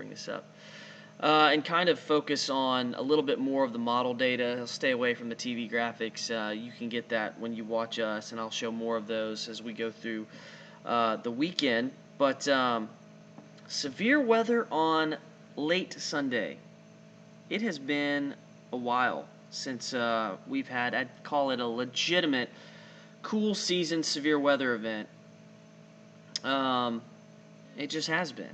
bring this up. And kind of focus on a little bit more of the model data. I'll stay away from the TV graphics. You can get that when you watch us, and I'll show more of those as we go through the weekend. But severe weather on late Sunday. It has been a while since we've had, I'd call it a legitimate cool season severe weather event. It just has been.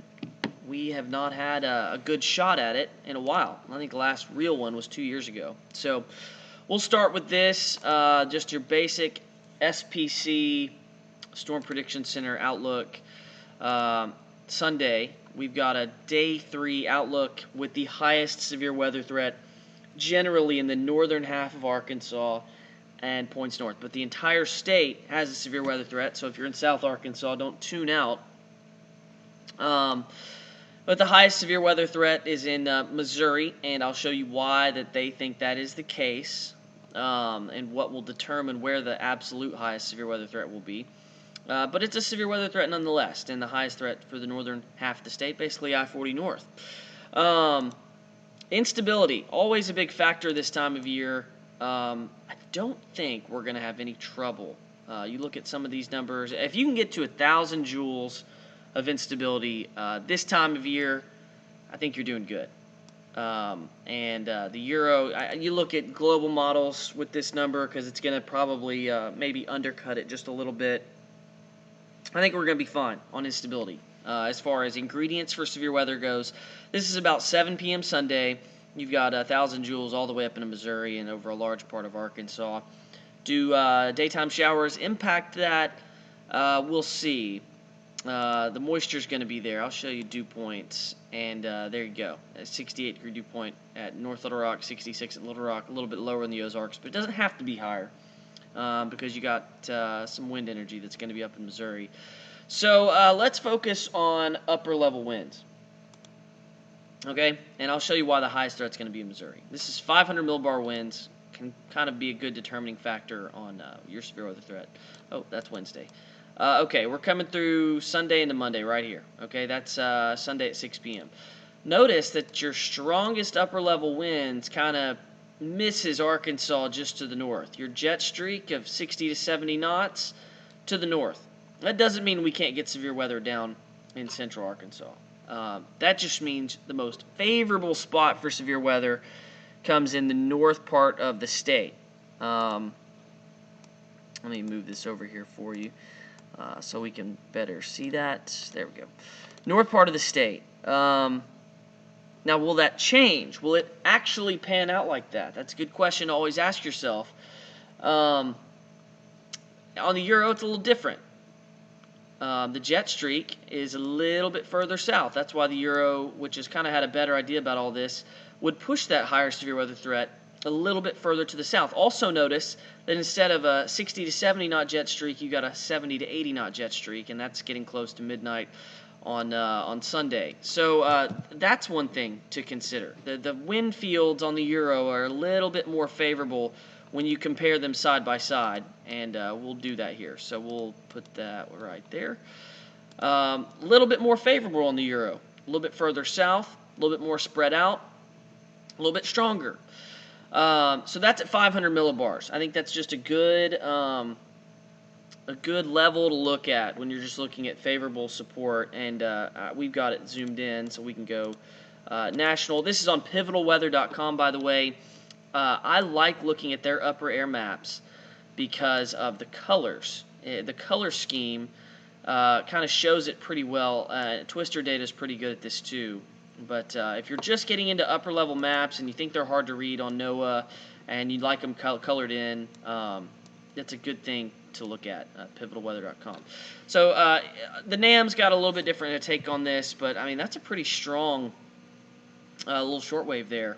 We have not had a good shot at it in a while. I think the last real one was 2 years ago. So we'll start with this, just your basic SPC Storm Prediction Center outlook. Sunday, we've got a day 3 outlook with the highest severe weather threat generally in the northern half of Arkansas and points north. But the entire state has a severe weather threat, so if you're in South Arkansas, don't tune out. But the highest severe weather threat is in Missouri, and I'll show you why that they think that is the case, and what will determine where the absolute highest severe weather threat will be. But it's a severe weather threat nonetheless, and the highest threat for the northern half of the state, basically I-40 north. Instability, always a big factor this time of year. I don't think we're going to have any trouble. You look at some of these numbers. If you can get to 1,000 joules of instability this time of year, I think you're doing good. The Euro, you look at global models with this number because it's going to probably maybe undercut it just a little bit. I think we're going to be fine on instability. As far as ingredients for severe weather goes, this is about 7 p.m. Sunday. You've got 1,000 joules all the way up into Missouri and over a large part of Arkansas. Do daytime showers impact that? We'll see. The moisture is going to be there. I'll show you dew points, and there you go. A 68-degree dew point at North Little Rock, 66 at Little Rock, a little bit lower in the Ozarks, but it doesn't have to be higher because you got some wind energy that's going to be up in Missouri. So let's focus on upper-level winds. Okay, and I'll show you why the highest threat's going to be in Missouri. This is 500 millibar winds. Can kind of be a good determining factor on your severe weather threat. Oh, that's Wednesday. Okay, we're coming through Sunday into Monday right here. Okay, that's Sunday at 6 p.m. Notice that your strongest upper-level winds kind of misses Arkansas just to the north. Your jet streak of 60 to 70 knots to the north. That doesn't mean we can't get severe weather down in central Arkansas. That just means the most favorable spot for severe weather comes in the north part of the state. Let me move this over here for you so we can better see that. There we go. North part of the state. Now, will that change? Will it actually pan out like that? That's a good question to always ask yourself. On the Euro, it's a little different. The jet streak is a little bit further south. That's why the Euro, which has kind of had a better idea about all this, would push that higher severe weather threat a little bit further to the south. Also notice that instead of a 60 to 70 knot jet streak, you got a 70 to 80 knot jet streak, and that's getting close to midnight on Sunday. So that's one thing to consider. The wind fields on the Euro are a little bit more favorable when you compare them side by side, and we'll do that here. So we'll put that right there. A little bit more favorable on the Euro, a little bit further south, a little bit more spread out, a little bit stronger. So that's at 500 millibars. I think that's just a good level to look at when you're just looking at favorable support, and we've got it zoomed in so we can go national. This is on pivotalweather.com, by the way. I like looking at their upper air maps because of the colors. The color scheme kind of shows it pretty well. Twister data is pretty good at this too. But if you're just getting into upper level maps and you think they're hard to read on NOAA and you'd like them colored in, that's a good thing to look at, pivotalweather.com. So the NAM's got a little bit different take on this, but I mean that's a pretty strong little shortwave there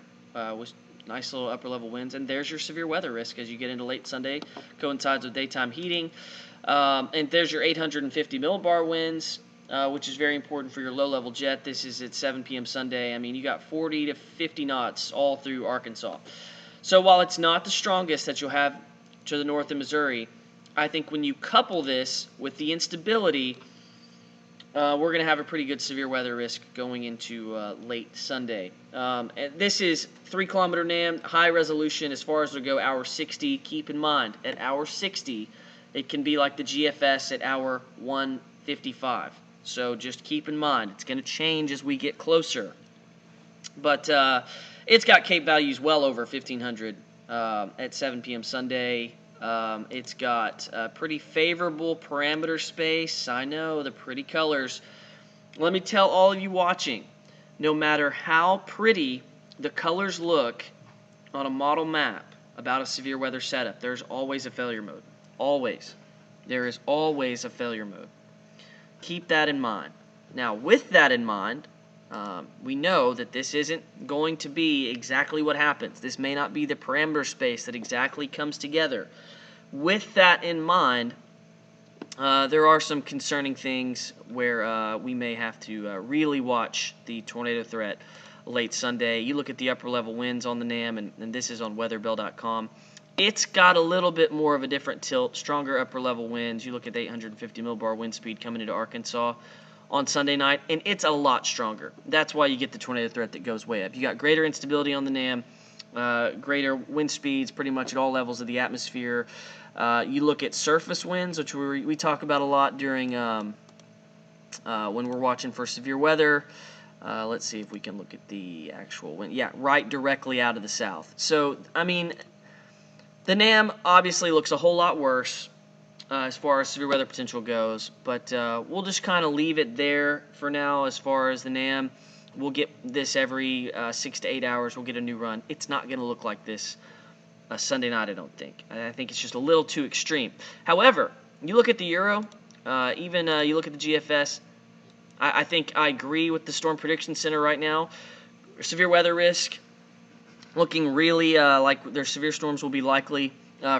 with nice little upper level winds. And there's your severe weather risk as you get into late Sunday, coincides with daytime heating. And there's your 850 millibar winds. Which is very important for your low-level jet. This is at 7 p.m. Sunday. I mean, you got 40 to 50 knots all through Arkansas. So while it's not the strongest that you'll have to the north in Missouri, I think when you couple this with the instability, we're going to have a pretty good severe weather risk going into late Sunday. And this is 3-kilometer NAM, high resolution as far as it'll go, hour 60. Keep in mind, at hour 60, it can be like the GFS at hour 155. So just keep in mind, it's going to change as we get closer. But it's got Cape values well over 1,500 at 7 p.m. Sunday. It's got a pretty favorable parameter space. I know, the pretty colors. Let me tell all of you watching, no matter how pretty the colors look on a model map about a severe weather setup, there's always a failure mode. Always. There is always a failure mode. Keep that in mind. Now, with that in mind, we know that this isn't going to be exactly what happens. This may not be the parameter space that exactly comes together. With that in mind, there are some concerning things where we may have to really watch the tornado threat late Sunday. You look at the upper level winds on the NAM, and this is on weatherbell.com. It's got a little bit more of a different tilt, stronger upper level winds. You look at 850 millbar wind speed coming into Arkansas on Sunday night, and it's a lot stronger. That's why you get the tornado threat that goes way up. You got greater instability on the NAM, greater wind speeds pretty much at all levels of the atmosphere. You look at surface winds, which we talk about a lot during when we're watching for severe weather. Let's see if we can look at the actual wind. Yeah, right directly out of the south. So, I mean, the NAM obviously looks a whole lot worse as far as severe weather potential goes, but we'll just kind of leave it there for now as far as the NAM. We'll get this every 6 to 8 hours. We'll get a new run. It's not going to look like this Sunday night, I don't think. I think it's just a little too extreme. However, you look at the Euro, even you look at the GFS, I think I agree with the Storm Prediction Center right now. Severe weather risk looking really like their severe storms will be likely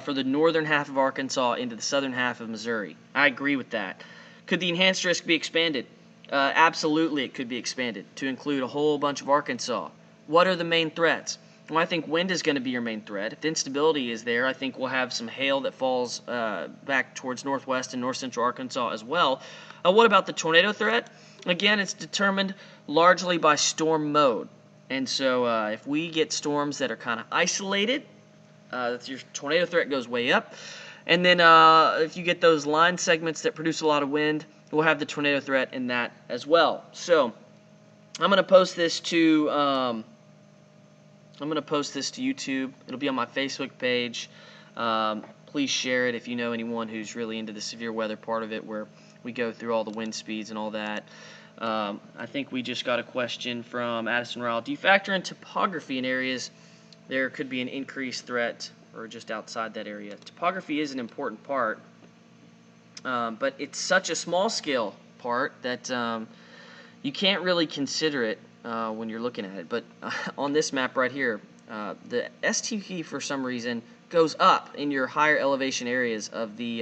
for the northern half of Arkansas into the southern half of Missouri. I agree with that. Could the enhanced risk be expanded? Absolutely, it could be expanded to include a whole bunch of Arkansas. What are the main threats? Well, I think wind is going to be your main threat. If the instability is there, I think we'll have some hail that falls back towards northwest and north central Arkansas as well. What about the tornado threat? Again, it's determined largely by storm mode. And so if we get storms that are kind of isolated, your tornado threat goes way up. And then if you get those line segments that produce a lot of wind, we'll have the tornado threat in that as well. So I'm going to post this to YouTube. It'll be on my Facebook page. Please share it if you know anyone who's really into the severe weather part of it, where we go through all the wind speeds and all that. I think we just got a question from Addison Ryle. Do you factor in topography in areas there could be an increased threat or just outside that area? Topography is an important part, but it's such a small scale part that you can't really consider it when you're looking at it. But on this map right here, the STP for some reason goes up in your higher elevation areas of the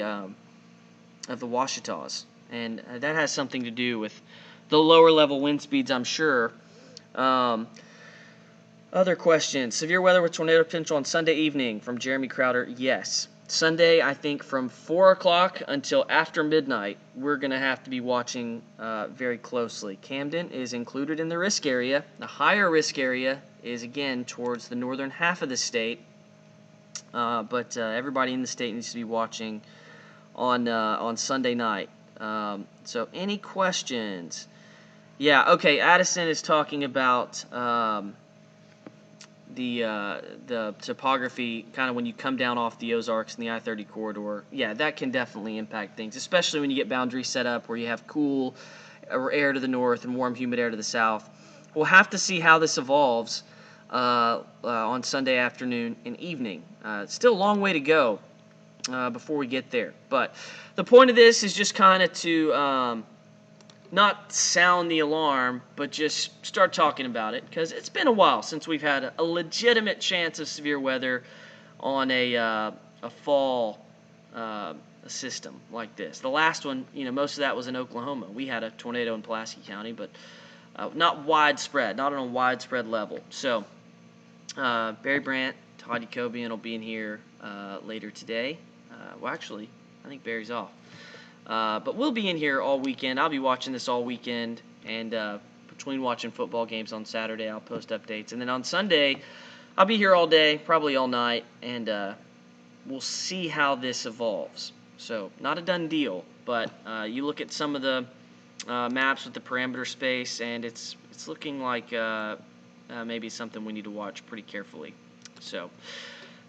Ouachitas, and that has something to do with the lower level wind speeds, I'm sure. Other questions. Severe weather with tornado potential on Sunday evening from Jeremy Crowder. Yes. Sunday, I think from 4 o'clock until after midnight, we're going to have to be watching very closely. Camden is included in the risk area. The higher risk area is, again, towards the northern half of the state. But everybody in the state needs to be watching on Sunday night. So any questions? Yeah, okay, Addison is talking about the topography kind of when you come down off the Ozarks and the I-30 corridor. Yeah, that can definitely impact things, especially when you get boundaries set up where you have cool air to the north and warm, humid air to the south. We'll have to see how this evolves on Sunday afternoon and evening. Still a long way to go before we get there. But the point of this is just kind of to not sound the alarm, but just start talking about it, because it's been a while since we've had a legitimate chance of severe weather on a fall system like this. The last one, most of that was in Oklahoma. We had a tornado in Pulaski County, but not widespread, not on a widespread level. So Barry Brandt, Todd Jacobian will be in here later today. Well, actually, I think Barry's off. But we'll be in here all weekend. I'll be watching this all weekend, and between watching football games on Saturday, I'll post updates. And then on Sunday, I'll be here all day, probably all night, and we'll see how this evolves. So, not a done deal, but you look at some of the maps with the parameter space, and it's looking like maybe something we need to watch pretty carefully. So,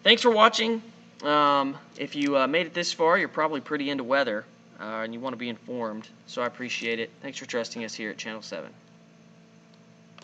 thanks for watching. If you made it this far, you're probably pretty into weather, and you want to be informed, so I appreciate it. Thanks for trusting us here at Channel 7.